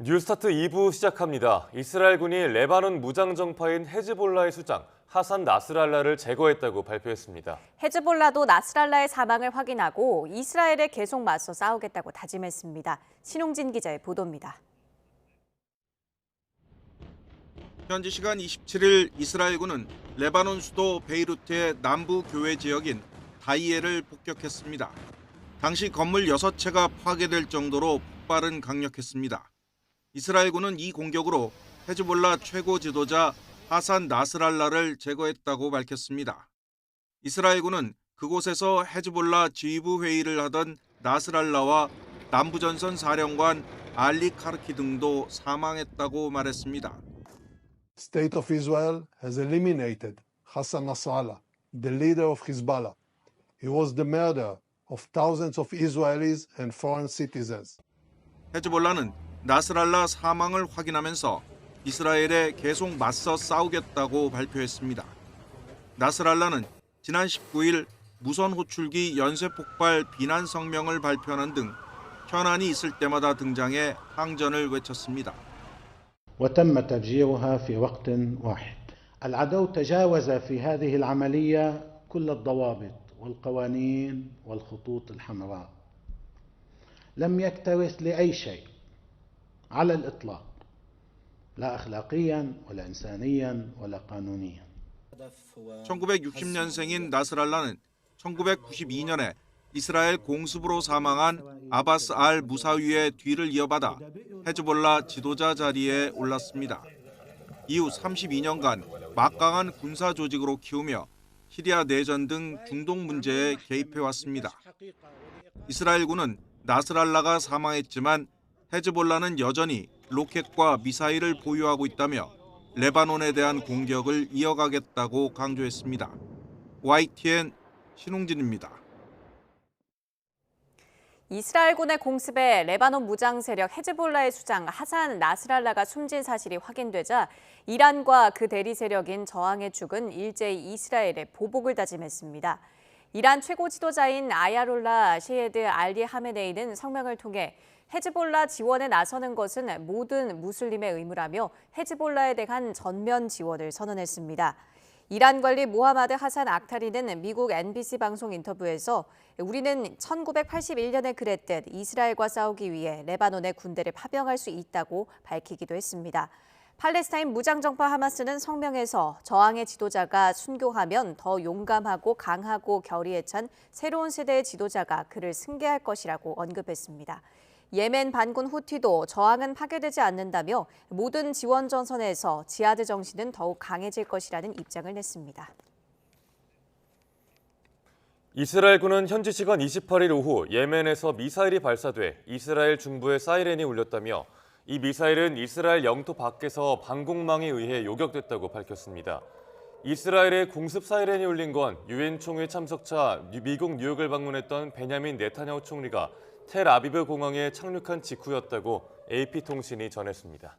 뉴스타트 2부 시작합니다. 이스라엘군이 레바논 무장정파인 헤즈볼라의 수장 하산 나스랄라를 제거했다고 발표했습니다. 헤즈볼라도 나스랄라의 사망을 확인하고 이스라엘에 계속 맞서 싸우겠다고 다짐했습니다. 신홍진 기자의 보도입니다. 현지 시간 27일 이스라엘군은 레바논 수도 베이루트의 남부 교외 지역인 다이에를 폭격했습니다. 당시 건물 6채가 파괴될 정도로 폭발은 강력했습니다. 이스라엘군은 이 공격으로 헤즈볼라 최고 지도자 하산 나스랄라를 제거했다고 밝혔습니다. 이스라엘군은 그곳에서 헤즈볼라 지휘부 회의를 하던 나스랄라와 남부전선 사령관 알리 카르키 등도 사망했다고 말했습니다. State of Israel has eliminated Hassan Nasrallah, the leader of Hezbollah. He was the murderer of thousands of Israelis and foreign citizens. 헤즈볼라는 나스랄라 사망을 확인하면서 이스라엘에 계속 맞서 싸우겠다고 발표했습니다. 나스랄라는 지난 19일 무선 호출기 연쇄 폭발 비난 성명을 발표하는 등 현안이 있을 때마다 등장해 항전을 외쳤습니다. وتم تفجيرها في وقت واحد. العدو تجاوز في هذه العملية كل الضوابط والقوانين والخطوط الحمراء. لم يكترث لأي شيء على الإطلاق. لا أخلاقيا ولا إنسانيا ولا قانونيا. 1960년생인 나스랄라는 1992년에 이스라엘 공습으로 사망한 아바스 알 무사위의 뒤를 이어받아 헤즈볼라 지도자 자리에 올랐습니다. 이후 32년간 막강한 군사 조직으로 키우며 시리아 내전 등 중동 문제에 개입해왔습니다. 이스라엘군은 나스랄라가 사망했지만 헤즈볼라는 여전히 로켓과 미사일을 보유하고 있다며 레바논에 대한 공격을 이어가겠다고 강조했습니다. YTN 신홍진입니다. 이스라엘군의 공습에 레바논 무장 세력 헤즈볼라의 수장 하산 나스랄라가 숨진 사실이 확인되자 이란과 그 대리 세력인 저항의 축은 일제히 이스라엘에 보복을 다짐했습니다. 이란 최고 지도자인 아야롤라 셰헤드 알리 하메네이는 성명을 통해 헤즈볼라 지원에 나서는 것은 모든 무슬림의 의무라며 헤즈볼라에 대한 전면 지원을 선언했습니다. 이란 관리 모하마드 하산 악타리는 미국 NBC 방송 인터뷰에서 우리는 1981년에 그랬듯 이스라엘과 싸우기 위해 레바논의 군대를 파병할 수 있다고 밝히기도 했습니다. 팔레스타인 무장정파 하마스는 성명에서 저항의 지도자가 순교하면 더 용감하고 강하고 결의에 찬 새로운 세대의 지도자가 그를 승계할 것이라고 언급했습니다. 예멘 반군 후티도 저항은 파괴되지 않는다며 모든 지원 전선에서 지하드 정신은 더욱 강해질 것이라는 입장을 냈습니다. 이스라엘군은 현지 시간 28일 오후 예멘에서 미사일이 발사돼 이스라엘 중부에 사이렌이 울렸다며 이 미사일은 이스라엘 영토 밖에서 방공망에 의해 요격됐다고 밝혔습니다. 이스라엘의 공습 사이렌이 울린 건 유엔 총회 참석차 미국 뉴욕을 방문했던 베냐민 네타냐후 총리가 텔아비브 공항에 착륙한 직후였다고 AP통신이 전했습니다.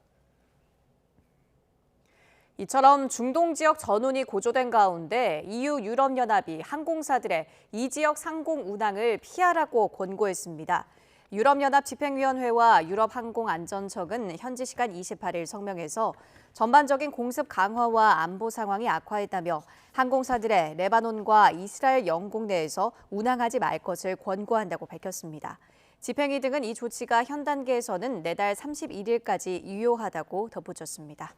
이처럼 중동 지역 전운이 고조된 가운데 EU 유럽연합이 항공사들의 이 지역 상공 운항을 피하라고 권고했습니다. 유럽연합 집행위원회와 유럽항공안전청은 현지 시간 28일 성명에서 전반적인 공습 강화와 안보 상황이 악화했다며 항공사들의 레바논과 이스라엘 영공 내에서 운항하지 말 것을 권고한다고 밝혔습니다. 집행위 등은 이 조치가 현 단계에서는 내달 31일까지 유효하다고 덧붙였습니다.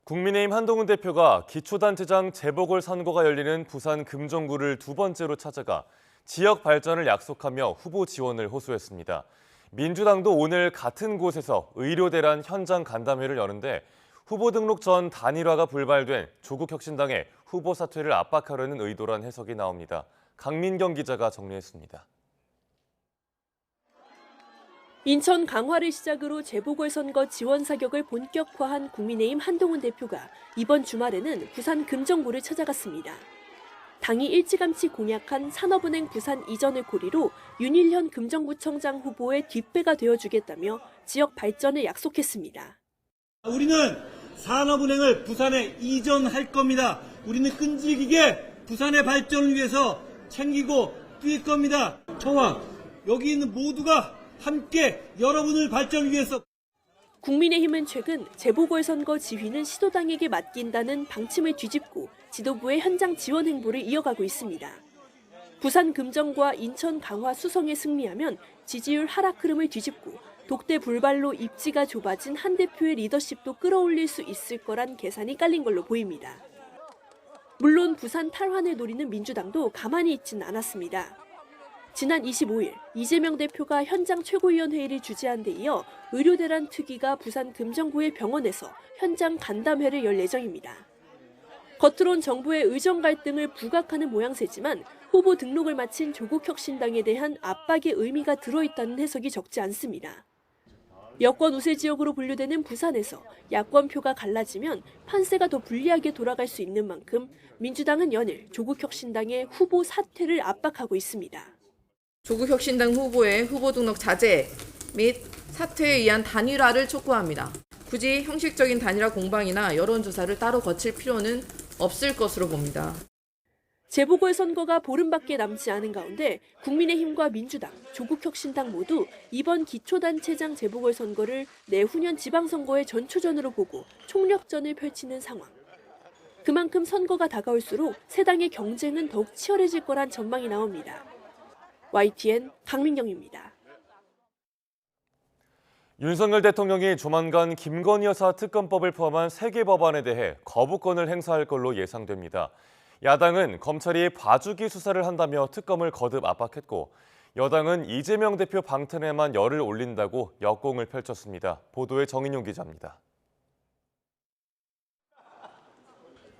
국민의힘 한동훈 대표가 기초단체장 재보궐선거가 열리는 부산 금정구를 두 번째로 찾아가 지역 발전을 약속하며 후보 지원을 호소했습니다. 민주당도 오늘 같은 곳에서 의료대란 현장 간담회를 여는데 후보 등록 전 단일화가 불발된 조국혁신당의 후보 사퇴를 압박하려는 의도란 해석이 나옵니다. 강민경 기자가 정리했습니다. 인천 강화를 시작으로 재보궐선거 지원 사격을 본격화한 국민의힘 한동훈 대표가 이번 주말에는 부산 금정구를 찾아갔습니다. 당이 일찌감치 공약한 산업은행 부산 이전을 고리로 윤일현 금정구청장 후보의 뒷배가 되어주겠다며 지역 발전을 약속했습니다. 우리는 산업은행을 부산에 이전할 겁니다. 우리는 끈질기게 부산의 발전을 위해서 챙기고 뛸 겁니다. 저와 여기 있는 모두가 함께 여러분을 발전을 위해서 국민의힘은 최근 재보궐선거 지휘는 시도당에게 맡긴다는 방침을 뒤집고 지도부의 현장 지원 행보를 이어가고 있습니다. 부산 금정과 인천 강화 수성에 승리하면 지지율 하락 흐름을 뒤집고 독대 불발로 입지가 좁아진 한 대표의 리더십도 끌어올릴 수 있을 거란 계산이 깔린 걸로 보입니다. 물론 부산 탈환을 노리는 민주당도 가만히 있진 않았습니다. 지난 25일 이재명 대표가 현장 최고위원회의를 주재한 데 이어 의료대란 특위가 부산 금정구의 병원에서 현장 간담회를 열 예정입니다. 겉으론 정부의 의정 갈등을 부각하는 모양새지만 후보 등록을 마친 조국혁신당에 대한 압박의 의미가 들어있다는 해석이 적지 않습니다. 여권 우세 지역으로 분류되는 부산에서 야권표가 갈라지면 판세가 더 불리하게 돌아갈 수 있는 만큼 민주당은 연일 조국혁신당의 후보 사퇴를 압박하고 있습니다. 조국혁신당 후보의 후보 등록 자제 및 사퇴에 의한 단일화를 촉구합니다. 굳이 형식적인 단일화 공방이나 여론조사를 따로 거칠 필요는 없을 것으로 봅니다. 재보궐선거가 보름밖에 남지 않은 가운데 국민의힘과 민주당, 조국혁신당 모두 이번 기초단체장 재보궐선거를 내후년 지방선거의 전초전으로 보고 총력전을 펼치는 상황. 그만큼 선거가 다가올수록 세 당의 경쟁은 더욱 치열해질 거란 전망이 나옵니다. YTN 강민경입니다. 윤석열 대통령이 조만간 김건희 여사 특검법을 포함한 3개 법안에 대해 거부권을 행사할 걸로 예상됩니다. 야당은 검찰이 봐주기 수사를 한다며 특검을 거듭 압박했고 여당은 이재명 대표 방탄에만 열을 올린다고 역공을 펼쳤습니다. 보도에 정인용 기자입니다.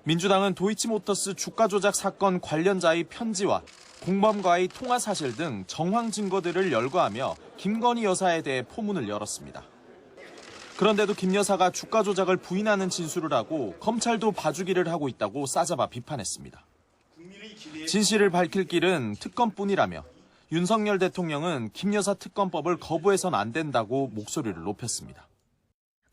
민주당은 도이치모터스 주가 조작 사건 관련자의 편지와 공범과의 통화 사실 등 정황 증거들을 열거하며 김건희 여사에 대해 포문을 열었습니다. 그런데도 김 여사가 주가 조작을 부인하는 진술을 하고 검찰도 봐주기를 하고 있다고 싸잡아 비판했습니다. 진실을 밝힐 길은 특검뿐이라며 윤석열 대통령은 김 여사 특검법을 거부해선 안 된다고 목소리를 높였습니다.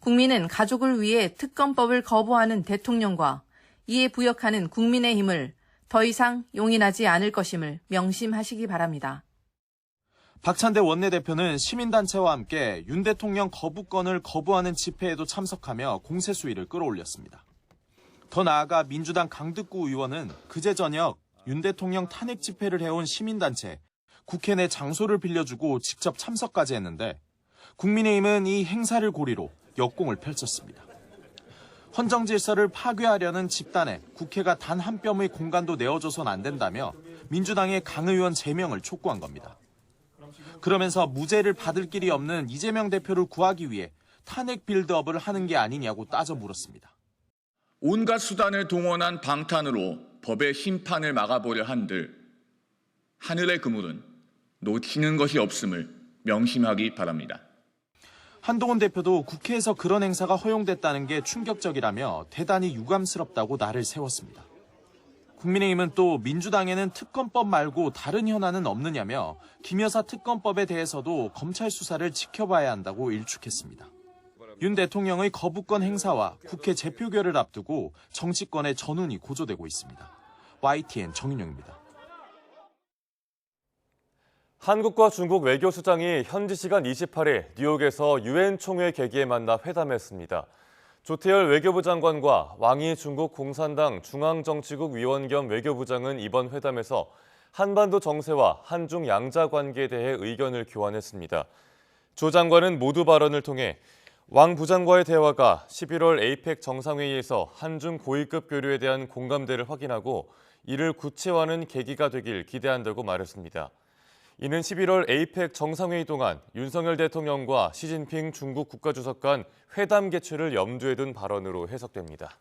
국민은 가족을 위해 특검법을 거부하는 대통령과 이에 부역하는 국민의힘을 더 이상 용인하지 않을 것임을 명심하시기 바랍니다. 박찬대 원내대표는 시민단체와 함께 윤 대통령 거부권을 거부하는 집회에도 참석하며 공세 수위를 끌어올렸습니다. 더 나아가 민주당 강득구 의원은 그제 저녁 윤 대통령 탄핵 집회를 해온 시민단체, 국회 내 장소를 빌려주고 직접 참석까지 했는데 국민의힘은 이 행사를 고리로 역공을 펼쳤습니다. 헌정 질서를 파괴하려는 집단에 국회가 단 한 뼘의 공간도 내어줘선 안 된다며 민주당의 강 의원 제명을 촉구한 겁니다. 그러면서 무죄를 받을 길이 없는 이재명 대표를 구하기 위해 탄핵 빌드업을 하는 게 아니냐고 따져 물었습니다. 온갖 수단을 동원한 방탄으로 법의 심판을 막아보려 한들 하늘의 그물은 놓치는 것이 없음을 명심하기 바랍니다. 한동훈 대표도 국회에서 그런 행사가 허용됐다는 게 충격적이라며 대단히 유감스럽다고 날을 세웠습니다. 국민의힘은 또 민주당에는 특검법 말고 다른 현안은 없느냐며 김 여사 특검법에 대해서도 검찰 수사를 지켜봐야 한다고 일축했습니다. 윤 대통령의 거부권 행사와 국회 재표결을 앞두고 정치권의 전운이 고조되고 있습니다. YTN 정인용입니다. 한국과 중국 외교수장이 현지 시간 28일 뉴욕에서 유엔 총회 개기에 만나 회담했습니다. 조태열 외교부 장관과 왕이 중국 공산당 중앙정치국 위원 겸 외교부장은 이번 회담에서 한반도 정세와 한중 양자 관계에 대해 의견을 교환했습니다. 조 장관은 모두 발언을 통해 왕 부장과의 대화가 11월 에이펙 정상회의에서 한중 고위급 교류에 대한 공감대를 확인하고 이를 구체화하는 계기가 되길 기대한다고 말했습니다. 이는 11월 에이펙 정상회의 동안 윤석열 대통령과 시진핑 중국 국가주석 간 회담 개최를 염두에 둔 발언으로 해석됩니다.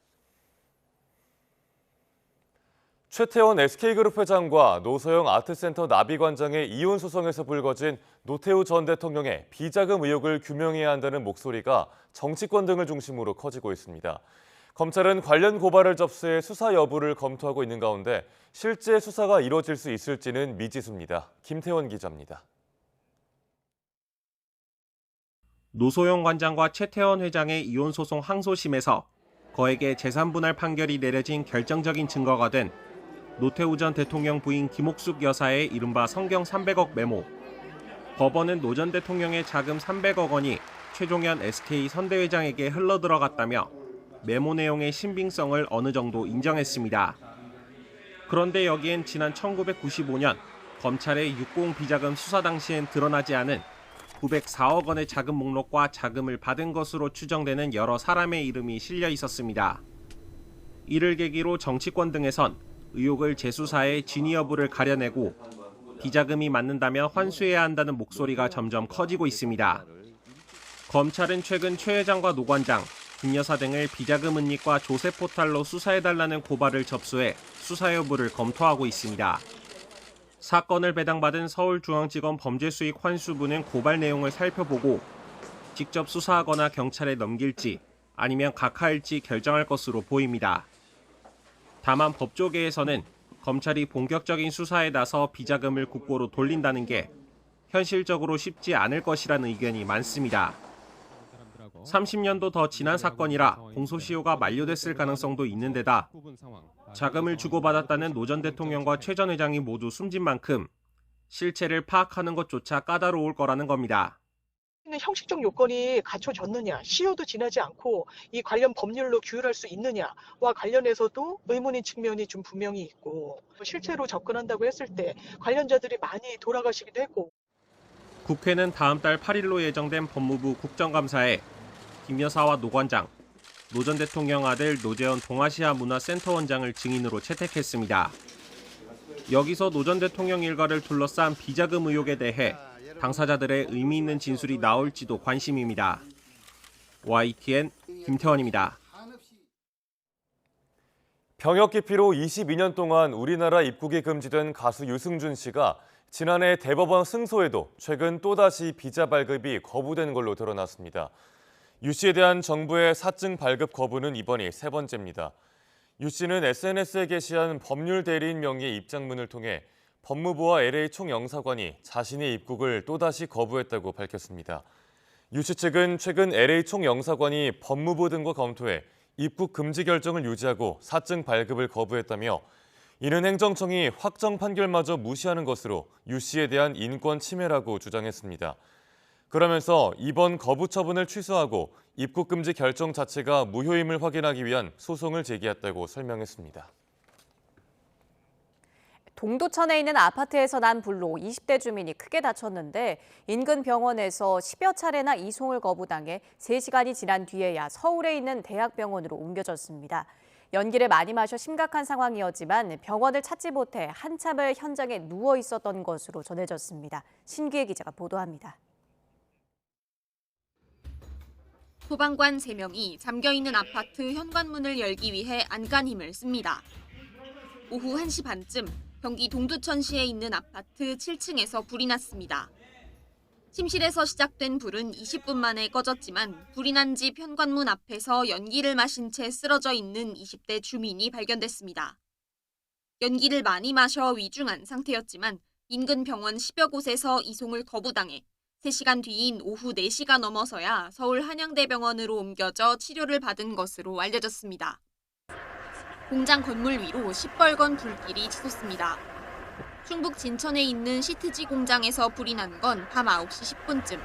최태원 SK그룹 회장과 노소영 아트센터 나비관장의 이혼 소송에서 불거진 노태우 전 대통령의 비자금 의혹을 규명해야 한다는 목소리가 정치권 등을 중심으로 커지고 있습니다. 검찰은 관련 고발을 접수해 수사 여부를 검토하고 있는 가운데 실제 수사가 이뤄질 수 있을지는 미지수입니다. 김태원 기자입니다. 노소영 관장과 최태원 회장의 이혼 소송 항소심에서 거액의 재산 분할 판결이 내려진 결정적인 증거가 된 노태우 전 대통령 부인 김옥숙 여사의 이른바 성경 300억 메모. 법원은 노 전 대통령의 자금 300억 원이 최종현 SK 선대회장에게 흘러들어갔다며 메모 내용의 신빙성을 어느 정도 인정했습니다. 그런데 여기엔 지난 1995년 검찰의 60 비자금 수사 당시엔 드러나지 않은 904억 원의 자금 목록과 자금을 받은 것으로 추정되는 여러 사람의 이름이 실려 있었습니다. 이를 계기로 정치권 등에선 의혹을 재수사해 진위 여부를 가려내고 비자금이 맞는다면 환수해야 한다는 목소리가 점점 커지고 있습니다. 검찰은 최근 최 회장과 노 관장, 김 여사 등을 비자금 은닉과 조세 포탈로 수사해달라는 고발을 접수해 수사 여부를 검토하고 있습니다. 사건을 배당받은 서울중앙지검 범죄수익 환수부는 고발 내용을 살펴보고 직접 수사하거나 경찰에 넘길지 아니면 각하할지 결정할 것으로 보입니다. 다만 법조계에서는 검찰이 본격적인 수사에 나서 비자금을 국고로 돌린다는 게 현실적으로 쉽지 않을 것이라는 의견이 많습니다. 30년도 더 지난 사건이라 공소시효가 만료됐을 가능성도 있는 데다 자금을 주고받았다는 노 전 대통령과 최 전 회장이 모두 숨진 만큼 실체를 파악하는 것조차 까다로울 거라는 겁니다. 형식적 요건이 갖춰졌느냐, 시효도 지나지 않고 이 관련 법률로 규율할 수 있느냐와 관련해서도 의문인 측면이 좀 분명히 있고, 실제로 접근한다고 했을 때 관련자들이 많이 돌아가시기도 했고. 국회는 다음 달 8일로 예정된 법무부 국정감사에 김 여사와 노 관장, 노 전 대통령 아들 노재현 동아시아 문화센터원장을 증인으로 채택했습니다. 여기서 노 전 대통령 일가를 둘러싼 비자금 의혹에 대해 당사자들의 의미 있는 진술이 나올지도 관심입니다. YTN 김태원입니다. 병역 기피로 22년 동안 우리나라 입국이 금지된 가수 유승준 씨가 지난해 대법원 승소에도 최근 또다시 비자 발급이 거부된 걸로 드러났습니다. 유 씨에 대한 정부의 사증 발급 거부는 이번이 세 번째입니다. 유 씨는 SNS에 게시한 법률 대리인 명의의 입장문을 통해 법무부와 LA 총영사관이 자신의 입국을 또다시 거부했다고 밝혔습니다. 유 씨 측은 최근 LA 총영사관이 법무부 등과 검토해 입국 금지 결정을 유지하고 사증 발급을 거부했다며 이는 행정청이 확정 판결마저 무시하는 것으로 유 씨에 대한 인권 침해라고 주장했습니다. 그러면서 이번 거부 처분을 취소하고 입국 금지 결정 자체가 무효임을 확인하기 위한 소송을 제기했다고 설명했습니다. 동두천에 있는 아파트에서 난 불로 20대 주민이 크게 다쳤는데 인근 병원에서 10여 차례나 이송을 거부당해 3시간이 지난 뒤에야 서울에 있는 대학병원으로 옮겨졌습니다. 연기를 많이 마셔 심각한 상황이었지만 병원을 찾지 못해 한참을 현장에 누워 있었던 것으로 전해졌습니다. 신기혜 기자가 보도합니다. 소방관 3명이 잠겨있는 아파트 현관문을 열기 위해 안간힘을 씁니다. 오후 1시 반쯤 경기 동두천시에 있는 아파트 7층에서 불이 났습니다. 침실에서 시작된 불은 20분 만에 꺼졌지만 불이 난 집 현관문 앞에서 연기를 마신 채 쓰러져 있는 20대 주민이 발견됐습니다. 연기를 많이 마셔 위중한 상태였지만 인근 병원 10여 곳에서 이송을 거부당해 3시간 뒤인 오후 4시가 넘어서야 서울 한양대병원으로 옮겨져 치료를 받은 것으로 알려졌습니다. 공장 건물 위로 시뻘건 불길이 치솟습니다. 충북 진천에 있는 시트지 공장에서 불이 난 건 밤 9시 10분쯤.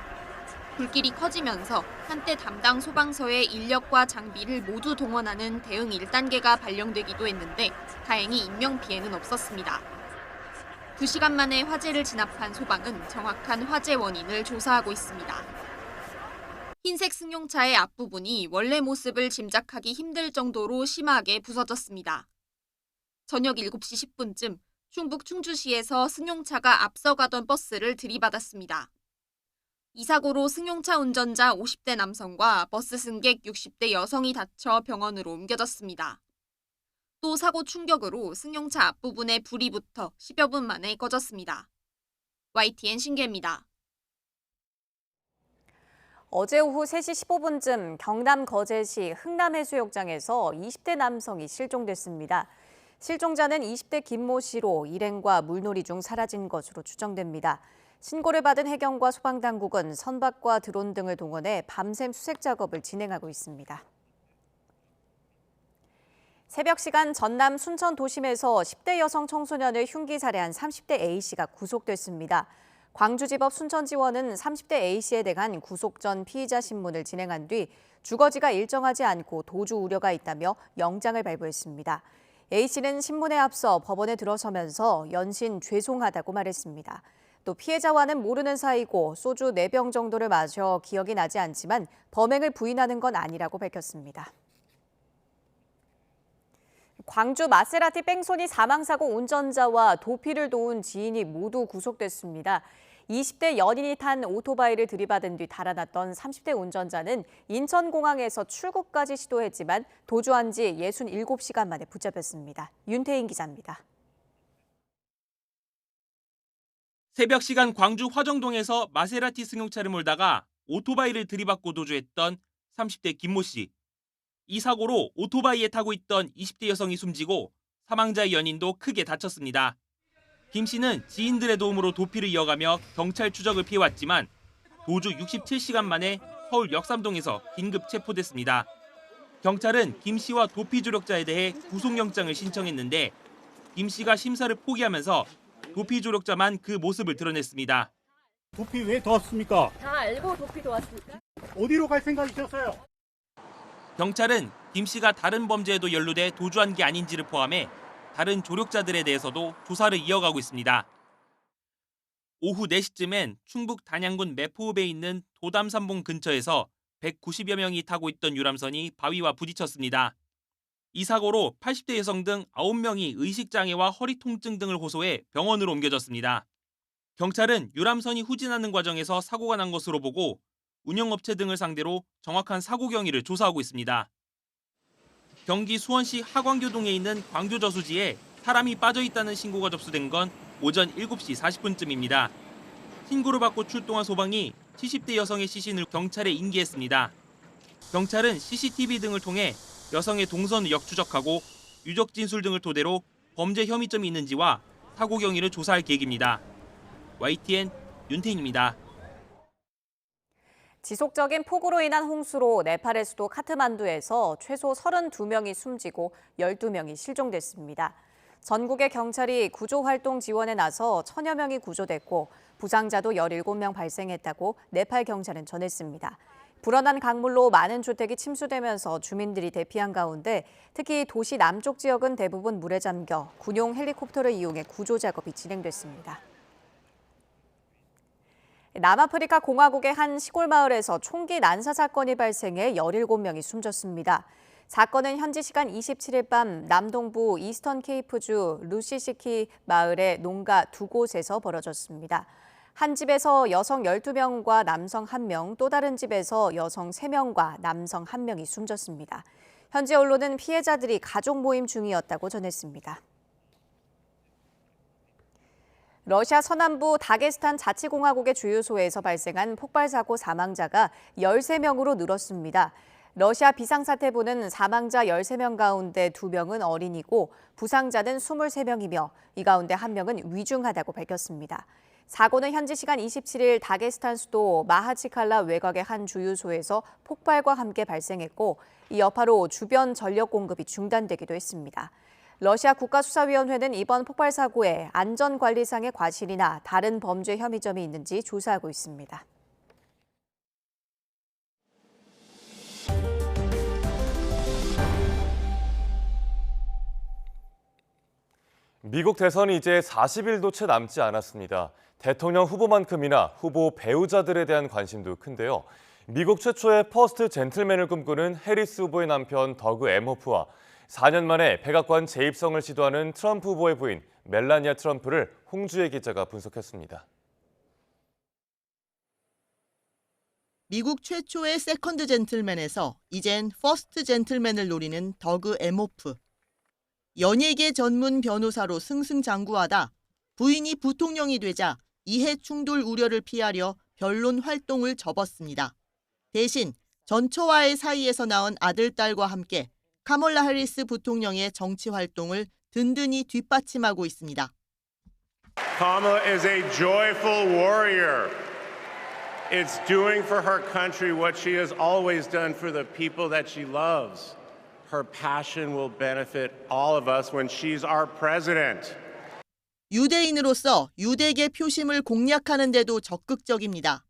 불길이 커지면서 한때 담당 소방서의 인력과 장비를 모두 동원하는 대응 1단계가 발령되기도 했는데 다행히 인명피해는 없었습니다. 2시간 만에 화재를 진압한 소방은 정확한 화재 원인을 조사하고 있습니다. 흰색 승용차의 앞부분이 원래 모습을 짐작하기 힘들 정도로 심하게 부서졌습니다. 저녁 7시 10분쯤 충북 충주시에서 승용차가 앞서 가던 버스를 들이받았습니다. 이 사고로 승용차 운전자 50대 남성과 버스 승객 60대 여성이 다쳐 병원으로 옮겨졌습니다. 또 사고 충격으로 승용차 앞부분에 불이 붙어 10여 분 만에 꺼졌습니다. YTN 신기혜입니다. 어제 오후 3시 15분쯤 경남 거제시 흥남해수욕장에서 20대 남성이 실종됐습니다. 실종자는 20대 김모 씨로 일행과 물놀이 중 사라진 것으로 추정됩니다. 신고를 받은 해경과 소방당국은 선박과 드론 등을 동원해 밤샘 수색 작업을 진행하고 있습니다. 새벽 시간 전남 순천 도심에서 10대 여성 청소년을 흉기 살해한 30대 A씨가 구속됐습니다. 광주지법 순천지원은 30대 A씨에 대한 구속 전 피의자 신문을 진행한 뒤 주거지가 일정하지 않고 도주 우려가 있다며 영장을 발부했습니다. A씨는 신문에 앞서 법원에 들어서면서 연신 죄송하다고 말했습니다. 또 피해자와는 모르는 사이고 소주 4병 정도를 마셔 기억이 나지 않지만 범행을 부인하는 건 아니라고 밝혔습니다. 광주 마세라티 뺑소니 사망사고 운전자와 도피를 도운 지인이 모두 구속됐습니다. 20대 연인이 탄 오토바이를 들이받은 뒤 달아났던 30대 운전자는 인천공항에서 출국까지 시도했지만 도주한 지 67시간 만에 붙잡혔습니다. 윤태인 기자입니다. 새벽 시간 광주 화정동에서 마세라티 승용차를 몰다가 오토바이를 들이받고 도주했던 30대 김모 씨. 이 사고로 오토바이에 타고 있던 20대 여성이 숨지고 사망자의 연인도 크게 다쳤습니다. 김 씨는 지인들의 도움으로 도피를 이어가며 경찰 추적을 피해왔지만 도주 67시간 만에 서울 역삼동에서 긴급 체포됐습니다. 경찰은 김 씨와 도피 조력자에 대해 구속영장을 신청했는데 김 씨가 심사를 포기하면서 도피 조력자만 그 모습을 드러냈습니다. 도피 왜 도왔습니까? 다 알고 도피 도왔습니까? 어디로 갈 생각이셨어요? 경찰은 김 씨가 다른 범죄에도 연루돼 도주한 게 아닌지를 포함해 다른 조력자들에 대해서도 조사를 이어가고 있습니다. 오후 4시쯤엔 충북 단양군 매포읍에 있는 도담산봉 근처에서 190여 명이 타고 있던 유람선이 바위와 부딪혔습니다. 이 사고로 80대 여성 등 9명이 의식장애와 허리 통증 등을 호소해 병원으로 옮겨졌습니다. 경찰은 유람선이 후진하는 과정에서 사고가 난 것으로 보고 운영업체 등을 상대로 정확한 사고 경위를 조사하고 있습니다. 경기 수원시 하광교동에 있는 광교저수지에 사람이 빠져 있다는 신고가 접수된 건 오전 7시 40분쯤입니다. 신고를 받고 출동한 소방이 70대 여성의 시신을 경찰에 인계했습니다. 경찰은 CCTV 등을 통해 여성의 동선을 역추적하고 유적 진술 등을 토대로 범죄 혐의점이 있는지와 사고 경위를 조사할 계획입니다. YTN 윤태인입니다. 지속적인 폭우로 인한 홍수로 네팔의 수도 카트만두에서 최소 32명이 숨지고 12명이 실종됐습니다. 전국의 경찰이 구조활동 지원에 나서 1000여 명이 구조됐고 부상자도 17명 발생했다고 네팔 경찰은 전했습니다. 불어난 강물로 많은 주택이 침수되면서 주민들이 대피한 가운데 특히 도시 남쪽 지역은 대부분 물에 잠겨 군용 헬리콥터를 이용해 구조 작업이 진행됐습니다. 남아프리카 공화국의 한 시골 마을에서 총기 난사 사건이 발생해 17명이 숨졌습니다. 사건은 현지 시간 27일 밤 남동부 이스턴 케이프주 루시시키 마을의 농가 2곳에서 벌어졌습니다. 한 집에서 여성 12명과 남성 1명, 또 다른 집에서 여성 3명과 남성 1명이 숨졌습니다. 현지 언론은 피해자들이 가족 모임 중이었다고 전했습니다. 러시아 서남부 다게스탄 자치공화국의 주유소에서 발생한 폭발 사고 사망자가 13명으로 늘었습니다. 러시아 비상사태부는 사망자 13명 가운데 2명은 어린이고 부상자는 23명이며 이 가운데 1명은 위중하다고 밝혔습니다. 사고는 현지 시간 27일 다게스탄 수도 마하치칼라 외곽의 한 주유소에서 폭발과 함께 발생했고 이 여파로 주변 전력 공급이 중단되기도 했습니다. 러시아 국가수사위원회는 이번 폭발 사고에 안전관리상의 과실이나 다른 범죄 혐의점이 있는지 조사하고 있습니다. 미국 대선이 이제 40일도 채 남지 않았습니다. 대통령 후보만큼이나 후보 배우자들에 대한 관심도 큰데요. 미국 최초의 퍼스트 젠틀맨을 꿈꾸는 해리스 후보의 남편 더그 엠호프와 4년 만에 백악관 재입성을 시도하는 트럼프 후보의 부인 멜라니아 트럼프를 홍주혜 기자가 분석했습니다. 미국 최초의 세컨드 젠틀맨에서 이젠 퍼스트 젠틀맨을 노리는 더그 엠호프. 연예계 전문 변호사로 승승장구하다 부인이 부통령이 되자 이해 충돌 우려를 피하려 변론 활동을 접었습니다. 대신 전처와의 사이에서 낳은 아들, 딸과 함께 카멀라 해리스 부통령의 정치 활동을 든든히 뒷받침하고 있습니다. Kamala is a joyful warrior. It's doing for her country what she has always done for the people that she loves. Her passion will benefit all of us when she's our president. 유대인으로서 유대계 표심을 공략하는 데도 적극적입니다.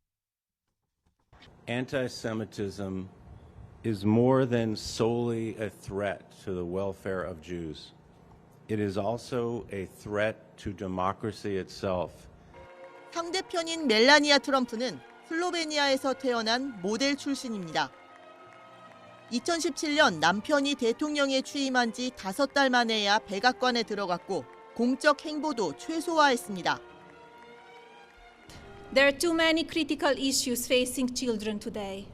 Anti-Semitism is more than solely a threat to the welfare of Jews. It is also a threat to democracy itself. 상대편인 멜라니아 트럼프는 슬로베니아에서 태어난 모델 출신입니다. 2017년 남편이 대통령에 취임한 지 5달 만에야 백악관에 들어갔고 공적 행보도 최소화했습니다. There are too many critical issues facing children today.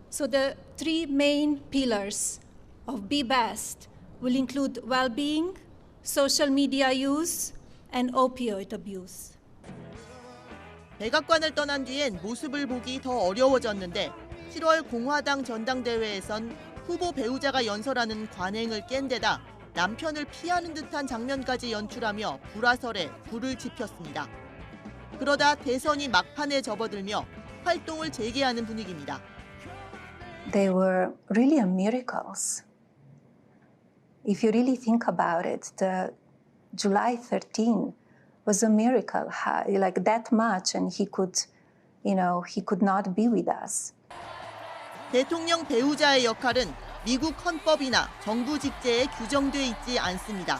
So the three main pillars of Be Best will include well-being, social media use, and opioid abuse. 백악관을 떠난 뒤엔 모습을 보기 더 어려워졌는데 7월 공화당 전당대회에선 후보 배우자가 연설하는 관행을 깬 데다 남편을 피하는 듯한 장면까지 연출하며 불화설에 불을 지폈습니다. 그러다 대선이 막판에 접어들며 활동을 재개하는 분위기입니다. They were really miracles. If you really think about it, the July 13 was a miracle, like that much, and he could not be with us. 대통령 배우자의 역할은 미국 헌법이나 정부 직제에 규정돼 있지 않습니다.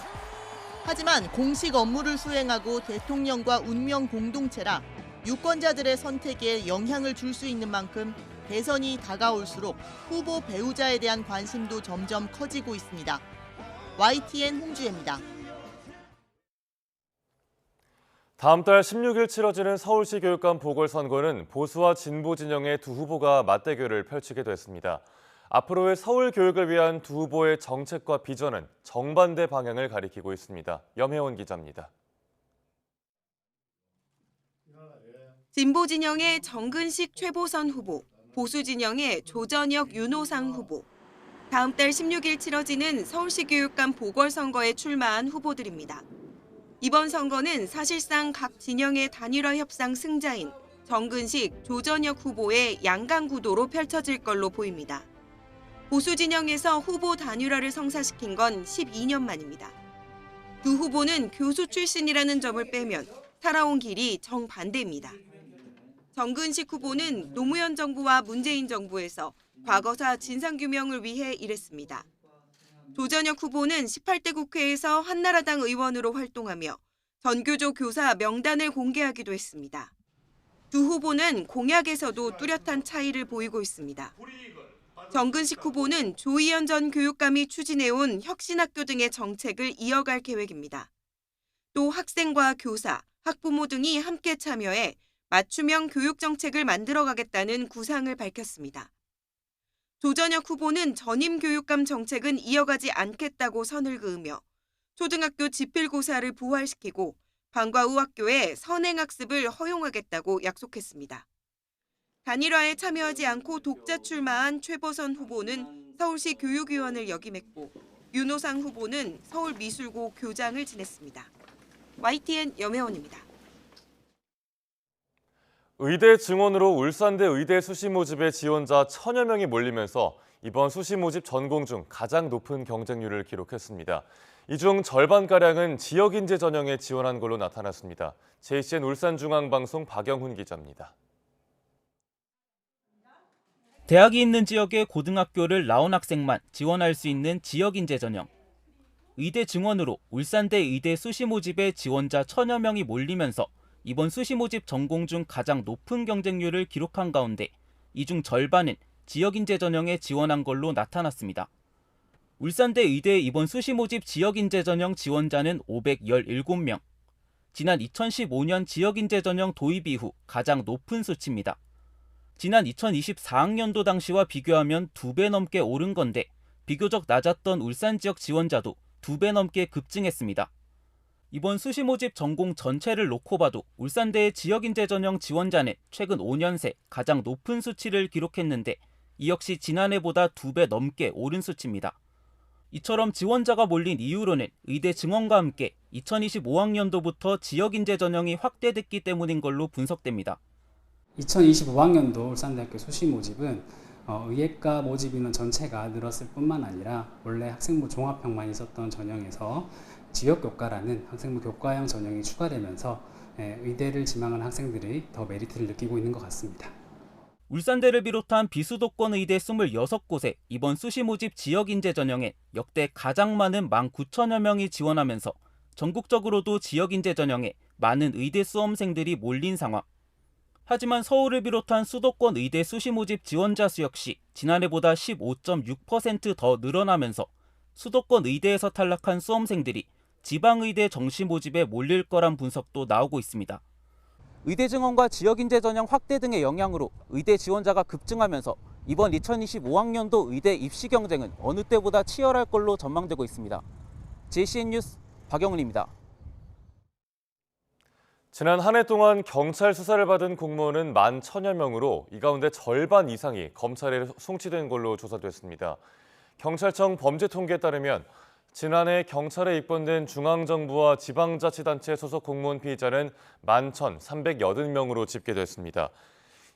하지만 공식 업무를 수행하고 대통령과 운명 공동체라 유권자들의 선택에 영향을 줄 수 있는 만큼 대선이 다가올수록 후보 배우자에 대한 관심도 점점 커지고 있습니다. YTN 홍주혜입니다. 다음 달 16일 치러지는 서울시 교육감 보궐선거는 보수와 진보 진영의 두 후보가 맞대결을 펼치게 됐습니다. 앞으로의 서울 교육을 위한 두 후보의 정책과 비전은 정반대 방향을 가리키고 있습니다. 염혜원 기자입니다. 진보 진영의 정근식 최보선 후보, 보수 진영의 조전혁 윤호상 후보. 다음 달 16일 치러지는 서울시 교육감 보궐선거에 출마한 후보들입니다. 이번 선거는 사실상 각 진영의 단일화 협상 승자인 정근식, 조전혁 후보의 양강 구도로 펼쳐질 걸로 보입니다. 보수 진영에서 후보 단일화를 성사시킨 건 12년 만입니다. 두 후보는 교수 출신이라는 점을 빼면 살아온 길이 정반대입니다. 정근식 후보는 노무현 정부와 문재인 정부에서 과거사 진상규명을 위해 일했습니다. 조전혁 후보는 18대 국회에서 한나라당 의원으로 활동하며 전교조 교사 명단을 공개하기도 했습니다. 두 후보는 공약에서도 뚜렷한 차이를 보이고 있습니다. 정근식 후보는 조희연 전 교육감이 추진해온 혁신학교 등의 정책을 이어갈 계획입니다. 또 학생과 교사, 학부모 등이 함께 참여해 맞춤형 교육 정책을 만들어가겠다는 구상을 밝혔습니다. 조전혁 후보는 전임 교육감 정책은 이어가지 않겠다고 선을 그으며 초등학교 지필고사를 부활시키고 방과 후 학교에 선행학습을 허용하겠다고 약속했습니다. 단일화에 참여하지 않고 독자 출마한 최보선 후보는 서울시 교육위원을 역임했고 윤호상 후보는 서울미술고 교장을 지냈습니다. YTN 염혜원입니다. 의대 증원으로 울산대 의대 수시 모집에 지원자 1000여 명이 몰리면서 이번 수시 모집 전공 중 가장 높은 경쟁률을 기록했습니다. 이 중 절반가량은 지역인재 전형에 지원한 걸로 나타났습니다. JCN 울산중앙방송 박영훈 기자입니다. 대학이 있는 지역의 고등학교를 나온 학생만 지원할 수 있는 지역인재 전형. 의대 증원으로 울산대 의대 수시 모집에 지원자 1000여 명이 몰리면서 이번 수시 모집 전공 중 가장 높은 경쟁률을 기록한 가운데 이 중 절반은 지역인재 전형에 지원한 걸로 나타났습니다. 울산대 의대 이번 수시 모집 지역인재 전형 지원자는 517명. 지난 2015년 지역인재 전형 도입 이후 가장 높은 수치입니다. 지난 2024학년도 당시와 비교하면 2배 넘게 오른 건데 비교적 낮았던 울산 지역 지원자도 2배 넘게 급증했습니다. 이번 수시 모집 전공 전체를 놓고 봐도 울산대의 지역인재 전형 지원자는 최근 5년 새 가장 높은 수치를 기록했는데 이 역시 지난해보다 2배 넘게 오른 수치입니다. 이처럼 지원자가 몰린 이유로는 의대 증원과 함께 2025학년도부터 지역인재 전형이 확대됐기 때문인 걸로 분석됩니다. 2025학년도 울산대학교 수시 모집은 의예과 모집 인원 전체가 늘었을 뿐만 아니라 원래 학생부 종합형만 있었던 전형에서 지역교과라는 학생부 교과형 전형이 추가되면서 의대를 지망하는 학생들이 더 메리트를 느끼고 있는 것 같습니다. 울산대를 비롯한 비수도권 의대 26곳에 이번 수시 모집 지역인재 전형에 역대 가장 많은 19,000여 명이 지원하면서 전국적으로도 지역인재 전형에 많은 의대 수험생들이 몰린 상황. 하지만 서울을 비롯한 수도권 의대 수시 모집 지원자 수 역시 지난해보다 15.6% 더 늘어나면서 수도권 의대에서 탈락한 수험생들이 지방의대 정시 모집에 몰릴 거란 분석도 나오고 있습니다. 의대 증원과 지역인재 전형 확대 등의 영향으로 의대 지원자가 급증하면서 이번 2025학년도 의대 입시 경쟁은 어느 때보다 치열할 걸로 전망되고 있습니다. JCN 뉴스 박영훈입니다. 지난 한 해 동안 경찰 수사를 받은 공무원은 11,000여 명으로 이 가운데 절반 이상이 검찰에 송치된 걸로 조사됐습니다. 경찰청 범죄통계에 따르면 지난해 경찰에 입건된 중앙정부와 지방자치단체 소속 공무원 피의자는 11,380명으로 집계됐습니다.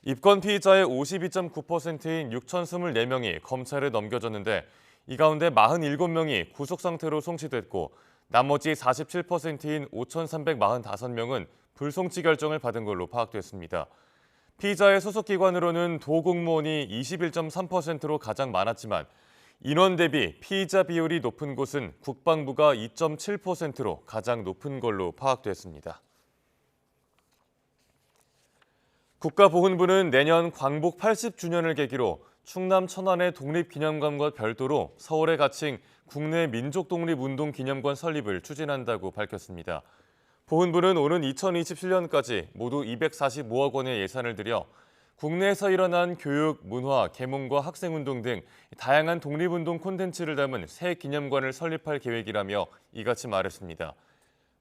입건 피의자의 52.9%인 6,024명이 검찰에 넘겨졌는데 이 가운데 47명이 구속상태로 송치됐고 나머지 47%인 5,345명은 불송치 결정을 받은 걸로 파악됐습니다. 피의자의 소속기관으로는 도공무원이 21.3%로 가장 많았지만 인원 대비 피의자 비율이 높은 곳은 국방부가 2.7%로 가장 높은 걸로 파악됐습니다. 국가보훈부는 내년 광복 80주년을 계기로 충남 천안의 독립기념관과 별도로 서울에 갇힌 국내 민족독립운동기념관 설립을 추진한다고 밝혔습니다. 보훈부는 오는 2027년까지 모두 245억 원의 예산을 들여 국내에서 일어난 교육, 문화, 계몽과 학생운동 등 다양한 독립운동 콘텐츠를 담은 새 기념관을 설립할 계획이라며 이같이 말했습니다.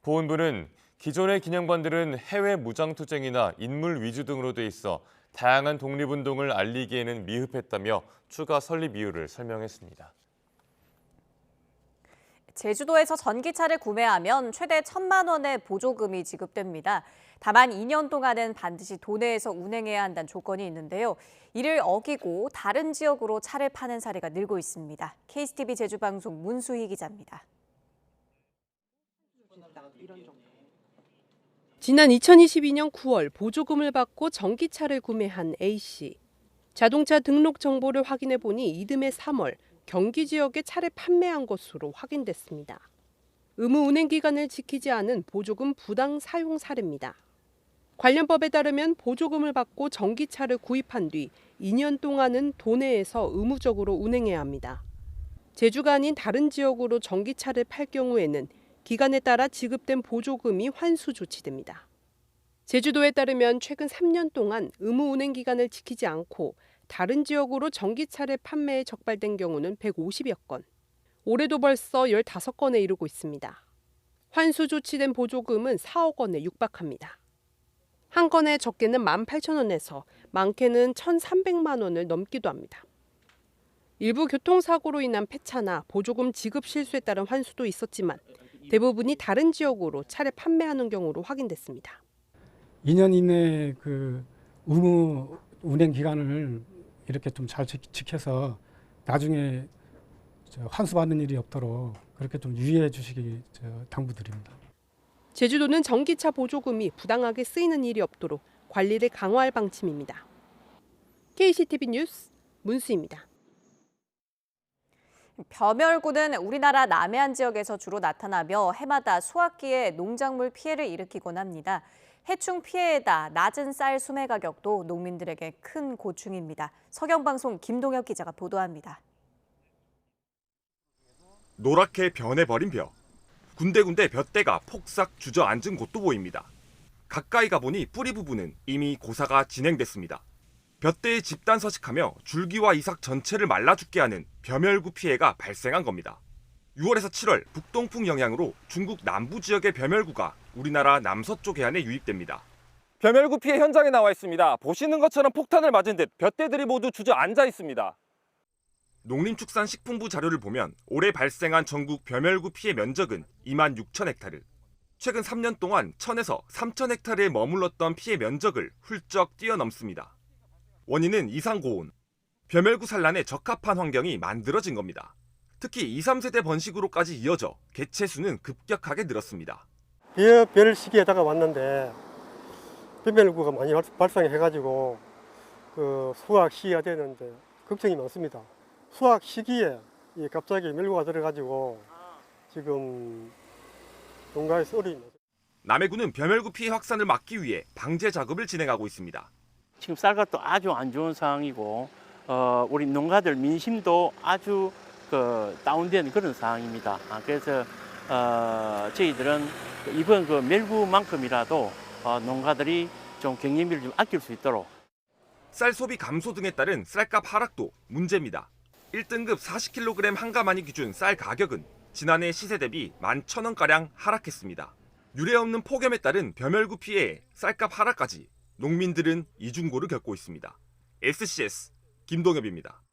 보훈부는 기존의 기념관들은 해외 무장투쟁이나 인물 위주 등으로 돼 있어 다양한 독립운동을 알리기에는 미흡했다며 추가 설립 이유를 설명했습니다. 제주도에서 전기차를 구매하면 최대 1,000만 원의 보조금이 지급됩니다. 다만 2년 동안은 반드시 도내에서 운행해야 한다는 조건이 있는데요. 이를 어기고 다른 지역으로 차를 파는 사례가 늘고 있습니다. KCTV 제주방송 문수희 기자입니다. 지난 2022년 9월 보조금을 받고 전기차를 구매한 A씨. 자동차 등록 정보를 확인해 보니 이듬해 3월 경기 지역에 차를 판매한 것으로 확인됐습니다. 의무 운행 기간을 지키지 않은 보조금 부당 사용 사례입니다. 관련 법에 따르면 보조금을 받고 전기차를 구입한 뒤 2년 동안은 도내에서 의무적으로 운행해야 합니다. 제주가 아닌 다른 지역으로 전기차를 팔 경우에는 기간에 따라 지급된 보조금이 환수 조치됩니다. 제주도에 따르면 최근 3년 동안 의무 운행 기간을 지키지 않고 다른 지역으로 전기차를 판매에 적발된 경우는 150여 건. 올해도 벌써 15건에 이르고 있습니다. 환수 조치된 보조금은 4억 원에 육박합니다. 한 건에 적게는 18,000원에서 많게는 1,300만 원을 넘기도 합니다. 일부 교통사고로 인한 폐차나 보조금 지급 실수에 따른 환수도 있었지만 대부분이 다른 지역으로 차를 판매하는 경우로 확인됐습니다. 2년 이내 그 의무 운행 기간을 이렇게 좀 잘 지켜서 나중에 환수받는 일이 없도록 그렇게 좀 유의해 주시기 당부드립니다. 제주도는 전기차 보조금이 부당하게 쓰이는 일이 없도록 관리를 강화할 방침입니다. KCTV 뉴스 문수입니다. 벼멸구는 우리나라 남해안 지역에서 주로 나타나며 해마다 수확기에 농작물 피해를 일으키곤 합니다. 해충 피해에다 낮은 쌀 수매 가격도 농민들에게 큰 고충입니다. 서경방송 김동혁 기자가 보도합니다. 노랗게 변해버린 벼. 군데군데 벼대가 폭삭 주저앉은 곳도 보입니다. 가까이 가보니 뿌리 부분은 이미 고사가 진행됐습니다. 벼대에 집단 서식하며 줄기와 이삭 전체를 말라 죽게 하는 벼멸구 피해가 발생한 겁니다. 6월에서 7월 북동풍 영향으로 중국 남부 지역의 벼멸구가 우리나라 남서쪽 해안에 유입됩니다. 벼멸구 피해 현장에 나와 있습니다. 보시는 것처럼 폭탄을 맞은 듯 벼대들이 모두 주저앉아 있습니다. 농림축산식품부 자료를 보면 올해 발생한 전국 벼멸구 피해 면적은 26,000헥타르. 최근 3년 동안 1,000에서 3,000헥타르에 머물렀던 피해 면적을 훌쩍 뛰어넘습니다. 원인은 이상 고온, 벼멸구 산란에 적합한 환경이 만들어진 겁니다. 특히 2, 3세대 번식으로까지 이어져 개체 수는 급격하게 늘었습니다. 비별 시기에다가 왔는데 변별구가 많이 발생해가지고 그 수확 시기가 되는데 걱정이 많습니다. 수확 시기에 갑자기 멸구가 들어가지고 지금 농가에서 어려움이 많습니다. 남해군은 벼멸구 피해 확산을 막기 위해 방제 작업을 진행하고 있습니다. 지금 쌀값도 아주 안 좋은 상황이고 우리 농가들 민심도 아주 다운된 그런 상황입니다. 그래서 저희들은 이번 그 멸구만큼이라도 농가들이 좀 경영비를 좀 아낄 수 있도록. 쌀 소비 감소 등에 따른 쌀값 하락도 문제입니다. 1등급 40kg 한 가마니 기준 쌀 가격은 지난해 시세 대비 11,000원가량 하락했습니다. 유례 없는 폭염에 따른 벼멸구 피해에 쌀값 하락까지 농민들은 이중고를 겪고 있습니다. SCS 김동엽입니다.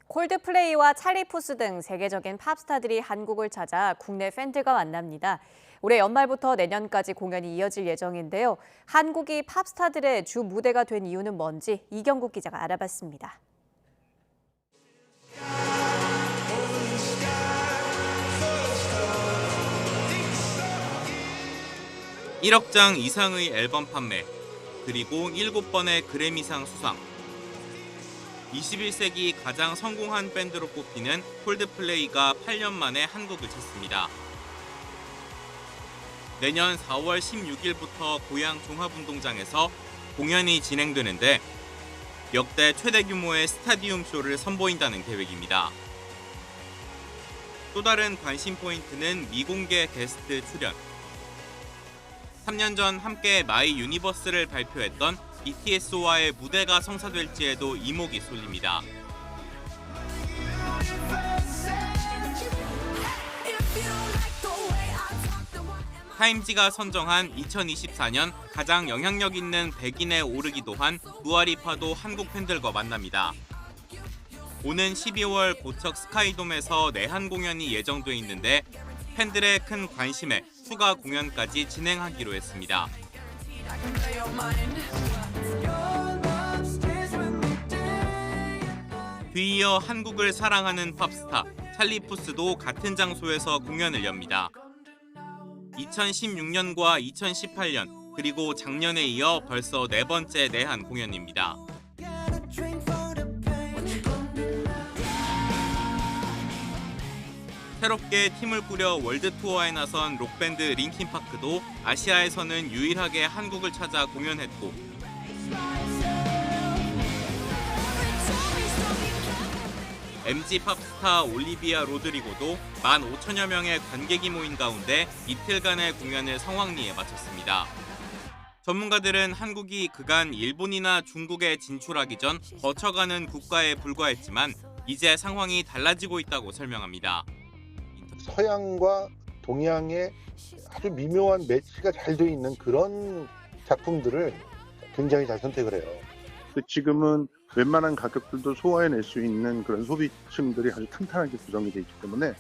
콜드플레이와 찰리 푸스 등 세계적인 팝스타들이 한국을 찾아 국내 팬들과 만납니다. 올해 연말부터 내년까지 공연이 이어질 예정인데요. 한국이 팝스타들의 주 무대가 된 이유는 뭔지 이경국 기자가 알아봤습니다. (1억 장) 이상의 앨범 판매, 그리고 7번의 그래미상 수상. 21세기 가장 성공한 밴드로 꼽히는 콜드플레이가 8년 만에 한국을 찾습니다. 내년 4월 16일부터 고양 종합운동장에서 공연이 진행되는데 역대 최대 규모의 스타디움 쇼를 선보인다는 계획입니다. 또 다른 관심 포인트는 미공개 게스트 출연. 3년 전 함께 마이 유니버스를 발표했던 BTS와의 무대가 성사될지에도 이목이 쏠립니다. 타임지가 선정한 2024년 가장 영향력 있는 100인에 오르기도 한 두아리파도 한국 팬들과 만납니다. 오는 12월 고척 스카이돔에서 내한 공연이 예정돼 있는데 팬들의 큰 관심에 추가 공연까지 진행하기로 했습니다. 뒤이어 한국을 사랑하는 팝스타 찰리 푸스도 같은 장소에서 공연을 엽니다. 2016년과 2018년 그리고 작년에 이어 벌써 4번째 내한 공연입니다. 새롭게 팀을 꾸려 월드 투어에 나선 록밴드 링킨파크도 아시아에서는 유일하게 한국을 찾아 공연했고 MG 팝스타 올리비아 로드리고도 15,000여 명의 관객이 모인 가운데 이틀간의 공연을 성황리에 마쳤습니다. 전문가들은 한국이 그간 일본이나 중국에 진출하기 전 거쳐가는 국가에 불과했지만 이제 상황이 달라지고 있다고 설명합니다. 서양과 동양의 아주 미묘한 매치가 잘 돼 있는 그런 작품들을 굉장히 잘 선택을 해요. 지금은 웬만한 가격들도 소화해낼 수 있는 그런 소비층들이 아주 탄탄하게 구성이 되어 있기 때문에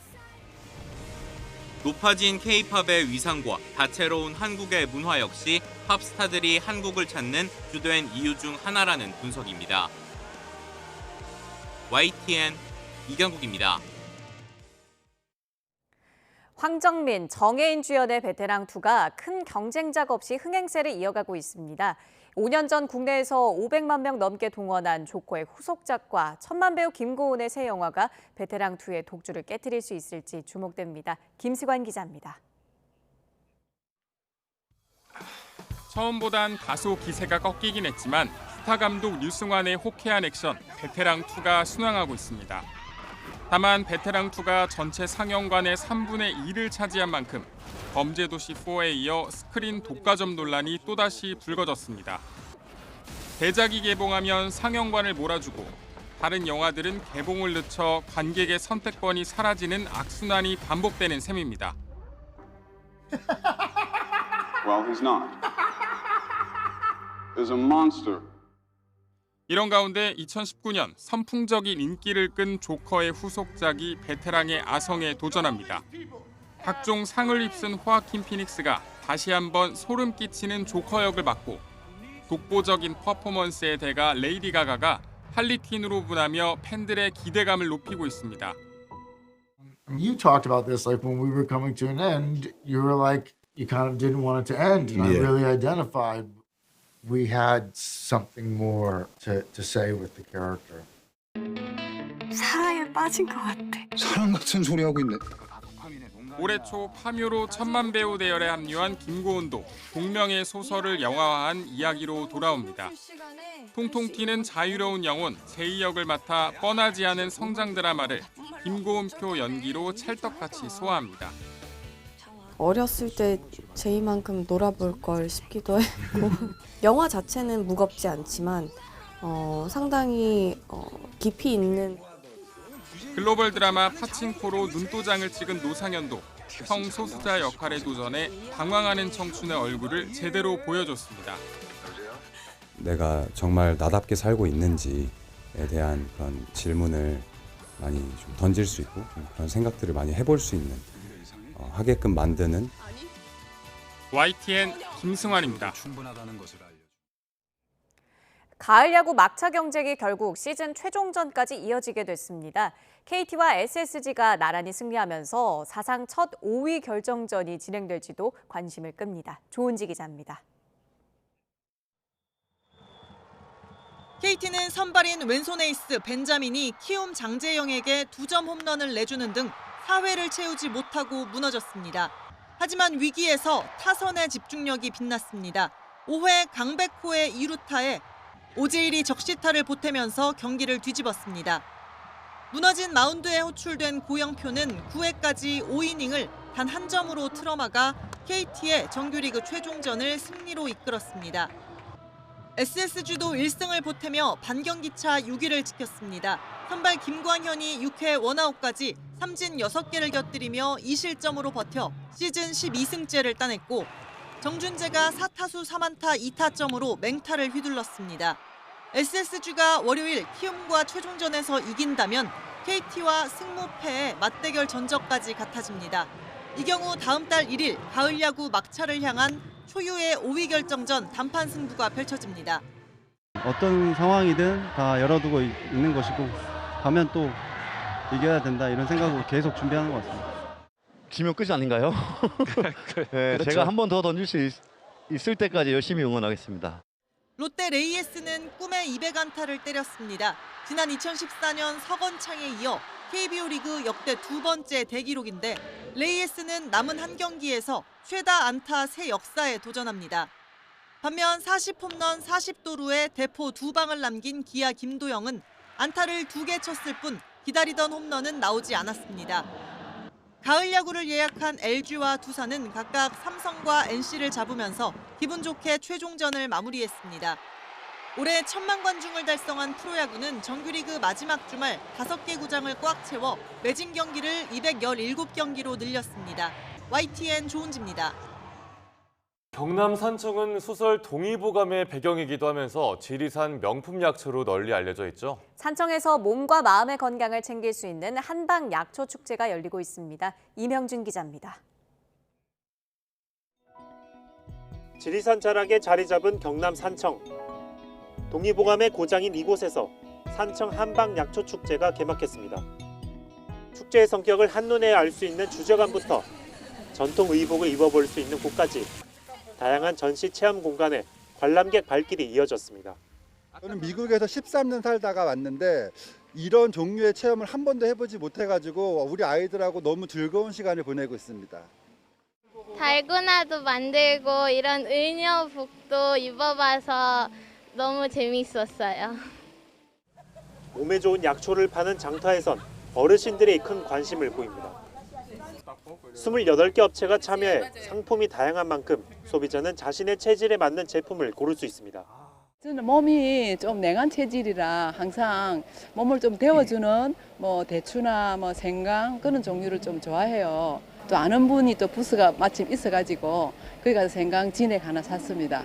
높아진 K-팝의 위상과 다채로운 한국의 문화 역시 팝스타들이 한국을 찾는 주된 이유 중 하나라는 분석입니다. YTN 이경국입니다. 황정민, 정혜인 주연의 베테랑2가 큰 경쟁작 없이 흥행세를 이어가고 있습니다. 5년 전 국내에서 500만 명 넘게 동원한 조커의 후속작과 천만 배우 김고은의 새 영화가 베테랑2의 독주를 깨트릴 수 있을지 주목됩니다. 김수관 기자입니다. 처음보단 다소 기세가 꺾이긴 했지만 스타 감독 류승환의 호쾌한 액션 베테랑2가 순항하고 있습니다. 다만 베테랑2가 전체 상영관의 3분의 2를 차지한 만큼 범죄도시 4에 이어 스크린 독과점 논란이 또다시 불거졌습니다. 대작이 개봉하면 상영관을 몰아주고 다른 영화들은 개봉을 늦춰 관객의 선택권이 사라지는 악순환이 반복되는 셈입니다. Well, he's not. He's a monster. 이런 가운데 2019년 선풍적인 인기를 끈 조커의 후속작이 베테랑의 아성에 도전합니다. 각종 상을 휩쓴 호아킨 피닉스가 다시 한번 소름 끼치는 조커 역을 맡고 독보적인 퍼포먼스의 대가 레이디 가가가 할리퀸으로 분하며 팬들의 기대감을 높이고 있습니다. You talked about this like when we were coming to an end, you were like you kind of didn't want it to end, and I really identified we had something more to say with the character. 사랑에 빠진 것 같아. 사랑 같은 소리 하고 있네. 올해 초 파묘로 천만 배우 대열에 합류한 김고은도 동명의 소설을 영화화한 이야기로 돌아옵니다. 통통 튀는 자유로운 영혼 제이 역을 맡아 뻔하지 않은 성장 드라마를 김고은표 연기로 찰떡같이 소화합니다. 어렸을 때 제이만큼 놀아볼 걸 싶기도 했고 영화 자체는 무겁지 않지만 상당히 깊이 있는 글로벌 드라마 파친코로 눈도장을 찍은 노상현도 성소수자 역할에 도전해 당황하는 청춘의 얼굴을 제대로 보여줬습니다. 내가 정말 나답게 살고 있는지에 대한 그런 질문을 많이 좀 던질 수 있고 그런 생각들을 많이 해볼 수 있는 하게끔 만드는 YTN 김승환입니다. 가을 야구 막차 경쟁이 결국 시즌 최종전까지 이어지게 됐습니다. KT와 SSG가 나란히 승리하면서 사상 첫 5위 결정전이 진행될지도 관심을 끕니다. 조은지 기자입니다. KT는 선발인 왼손 에이스 벤자민이 키움 장재영에게 2점 홈런을 내주는 등 4회를 채우지 못하고 무너졌습니다. 하지만 위기에서 타선의 집중력이 빛났습니다. 5회 강백호의 2루타에 오재일이 적시타를 보태면서 경기를 뒤집었습니다. 무너진 마운드에 호출된 고영표는 9회까지 5이닝을 단 한 점으로 틀어막아 KT의 정규리그 최종전을 승리로 이끌었습니다. SSG도 1승을 보태며 반경기차 6위를 지켰습니다. 선발 김광현이 6회 원아웃까지 삼진 6개를 곁들이며 2실점으로 버텨 시즌 12승째를 따냈고 정준재가 4타수 3안타 2타점으로 맹타를 휘둘렀습니다. SSG가 월요일 키움과 최종전에서 이긴다면 KT와 승무패의 맞대결 전적까지 같아집니다. 이 경우 다음 달 1일 가을 야구 막차를 향한 초유의 5위 결정전 단판 승부가 펼쳐집니다. 어떤 상황이든 다 열어두고 있는 것이고 가면 또 이겨야 된다 이런 생각으로 계속 준비하는 것 같습니다. 지면 끝이 아닌가요? 네, 그렇죠. 제가 한 번 더 던질 수 있을 때까지 열심히 응원하겠습니다. 롯데 레이에스는 꿈의 200안타를 때렸습니다. 지난 2014년 서건창에 이어 KBO 리그 역대 2번째 대기록인데 레이에스는 남은 한 경기에서 최다 안타 새 역사에 도전합니다. 반면 40홈런 40도루에 대포 2방을 남긴 기아 김도영은 안타를 2개 쳤을 뿐 기다리던 홈런은 나오지 않았습니다. 가을 야구를 예약한 LG와 두산은 각각 삼성과 NC를 잡으면서 기분 좋게 최종전을 마무리했습니다. 올해 1000만 관중을 달성한 프로야구는 정규리그 마지막 주말 5개 구장을 꽉 채워 매진 경기를 217경기로 늘렸습니다. YTN 조은지입니다. 경남 산청은 소설 동의보감의 배경이기도 하면서 지리산 명품 약초로 널리 알려져 있죠. 산청에서 몸과 마음의 건강을 챙길 수 있는 한방 약초 축제가 열리고 있습니다. 이명준 기자입니다. 지리산 자락에 자리 잡은 경남 산청. 동의보감의 고장인 이곳에서 산청 한방 약초 축제가 개막했습니다. 축제의 성격을 한눈에 알 수 있는 주저감부터 전통 의복을 입어볼 수 있는 곳까지 다양한 전시 체험 공간에 관람객 발길이 이어졌습니다. 저는 미국에서 13년 살다가 왔는데 이런 종류의 체험을 한 번도 해보지 못해가지고 우리 아이들하고 너무 즐거운 시간을 보내고 있습니다. 달고나도 만들고 이런 의녀복도 입어봐서 너무 재밌었어요. 몸에 좋은 약초를 파는 장터에선 어르신들이 큰 관심을 보입니다. 28개 업체가 참여해 상품이 다양한 만큼 소비자는 자신의 체질에 맞는 제품을 고를 수 있습니다. 저는 몸이 좀 냉한 체질이라 항상 몸을 좀 데워주는 대추나 생강 그런 종류를 좀 좋아해요. 또 아는 분이 또 부스가 마침 있어가지고 거기 가서 생강 진액 하나 샀습니다.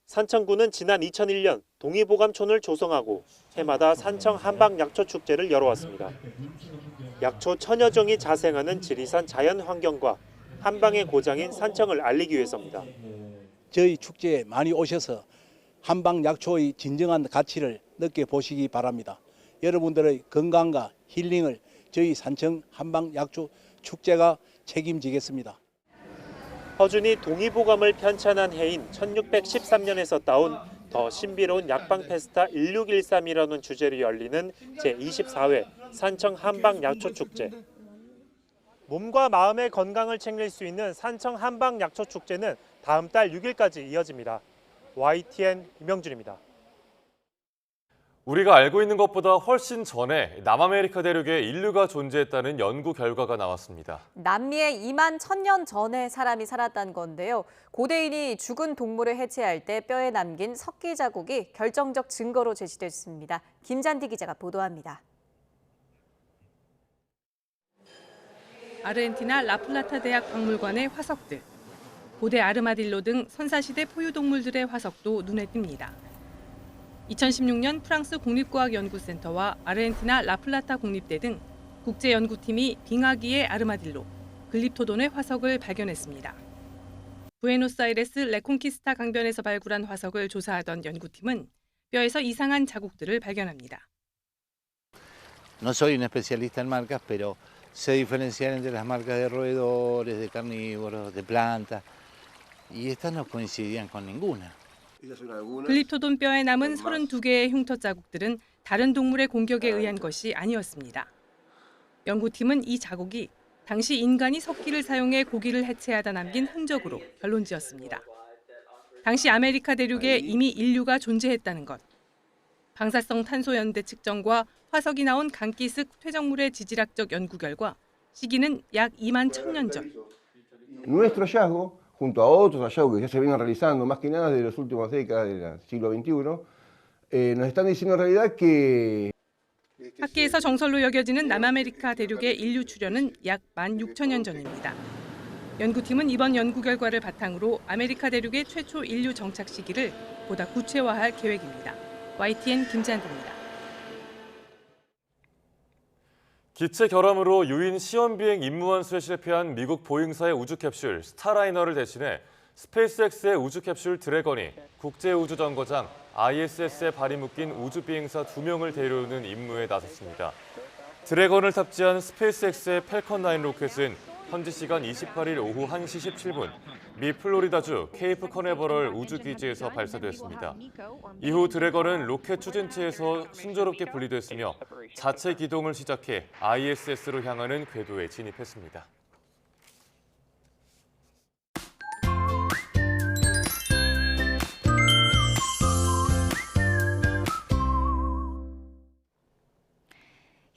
산청구는 지난 2001년 동의보감촌을 조성하고 해마다 산청 한방 약초 축제를 열어왔습니다. 약초 천여 종이 자생하는 지리산 자연 환경과 한방의 고장인 산청을 알리기 위해서입니다. 저희 축제에 많이 오셔서 한방 약초의 진정한 가치를 느껴보시기 바랍니다. 여러분들의 건강과 힐링을 저희 산청 한방약초 축제가 책임지겠습니다. 허준이 동의보감을 편찬한 해인 1613년에서 따온 더 신비로운 약방 페스타 1613이라는 주제로 열리는 제24회 산청 한방약초축제. 몸과 마음의 건강을 챙길 수 있는 산청 한방약초축제는 다음 달 6일까지 이어집니다. YTN 이명준입니다. 우리가 알고 있는 것보다 훨씬 전에 남아메리카 대륙에 인류가 존재했다는 연구 결과가 나왔습니다. 남미에 2만 1000년 전에 사람이 살았다는 건데요. 고대인이 죽은 동물을 해체할 때 뼈에 남긴 석기 자국이 결정적 증거로 제시됐습니다. 김잔디 기자가 보도합니다. 아르헨티나 라플라타 대학 박물관의 화석들, 고대 아르마딜로 등 선사시대 포유동물들의 화석도 눈에 띕니다. 2016년 프랑스 국립과학연구센터와 아르헨티나 라플라타 국립대 등 국제연구팀이 빙하기의 아르마딜로, 글립토돈의 화석을 발견했습니다. 부에노스아이레스 레콘키스타 강변에서 발굴한 화석을 조사하던 연구팀은 뼈에서 이상한 자국들을 발견합니다. No soy un especialista en marcas, pero sé diferenciar entre las marcas de roedores, de carnívoros, de plantas, y estas no coincidían con ninguna. 글립토돈 뼈에 남은 32개의 흉터 자국들은 다른 동물의 공격에 의한 것이 아니었습니다. 연구팀은 이 자국이 당시 인간이 석기를 사용해 고기를 해체하다 남긴 흔적으로 결론지었습니다. 당시 아메리카 대륙에 이미 인류가 존재했다는 것, 방사성 탄소 연대 측정과 화석이 나온 강기슭 퇴적물의 지질학적 연구 결과 시기는 약 2만 1000년 전. Nuestro hallazgo, junto a otros hallazgos que ya se vienen realizando más que nada desde las últimas décadas del siglo XXI, nos están diciendo en realidad que 학계에서 정설로 여겨지는 남아메리카 대륙의 인류 출현은 약 16,000년 전입니다. 연구팀은 이번 연구 결과를 바탕으로 아메리카 대륙의 최초 인류 정착 시기를 보다 구체화할 계획입니다. YTN 김지한입니다. 기체 결함으로 유인 시험비행 임무 완수에 실패한 미국 보잉사의 우주캡슐 스타라이너를 대신해 스페이스X의 우주캡슐 드래건이 국제우주정거장 ISS에 발이 묶인 우주비행사 2명을 데려오는 임무에 나섰습니다. 드래건을 탑재한 스페이스X의 팰컨9 로켓은 현지 시간 28일 오후 1시 17분 미 플로리다주 케이프 커네버럴 우주기지에서 발사됐습니다. 이후 드래건은 로켓 추진체에서 순조롭게 분리됐으며 자체 기동을 시작해 ISS로 향하는 궤도에 진입했습니다.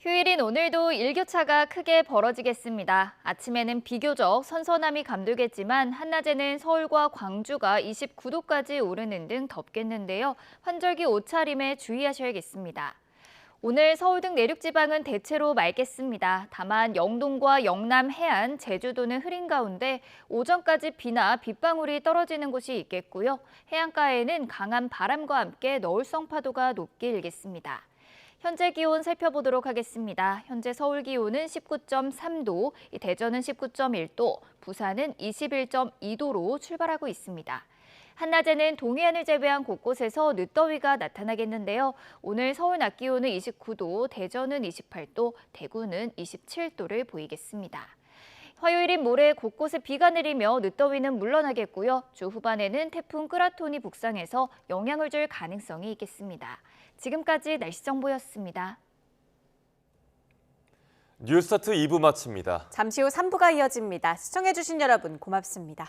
휴일인 오늘도 일교차가 크게 벌어지겠습니다. 아침에는 비교적 선선함이 감돌겠지만 한낮에는 서울과 광주가 29도까지 오르는 등 덥겠는데요. 환절기 옷차림에 주의하셔야겠습니다. 오늘 서울 등 내륙지방은 대체로 맑겠습니다. 다만 영동과 영남 해안, 제주도는 흐린 가운데 오전까지 비나 빗방울이 떨어지는 곳이 있겠고요. 해안가에는 강한 바람과 함께 너울성 파도가 높게 일겠습니다. 현재 기온 살펴보도록 하겠습니다. 현재 서울 기온은 19.3도, 대전은 19.1도, 부산은 21.2도로 출발하고 있습니다. 한낮에는 동해안을 제외한 곳곳에서 늦더위가 나타나겠는데요. 오늘 서울 낮 기온은 29도, 대전은 28도, 대구는 27도를 보이겠습니다. 화요일인 모레 곳곳에 비가 내리며 늦더위는 물러나겠고요. 주 후반에는 태풍 끄라톤이 북상해서 영향을 줄 가능성이 있겠습니다. 지금까지 날씨 정보였습니다. 뉴스타트 2부 마칩니다. 잠시 후 3부가 이어집니다. 시청해주신 여러분 고맙습니다.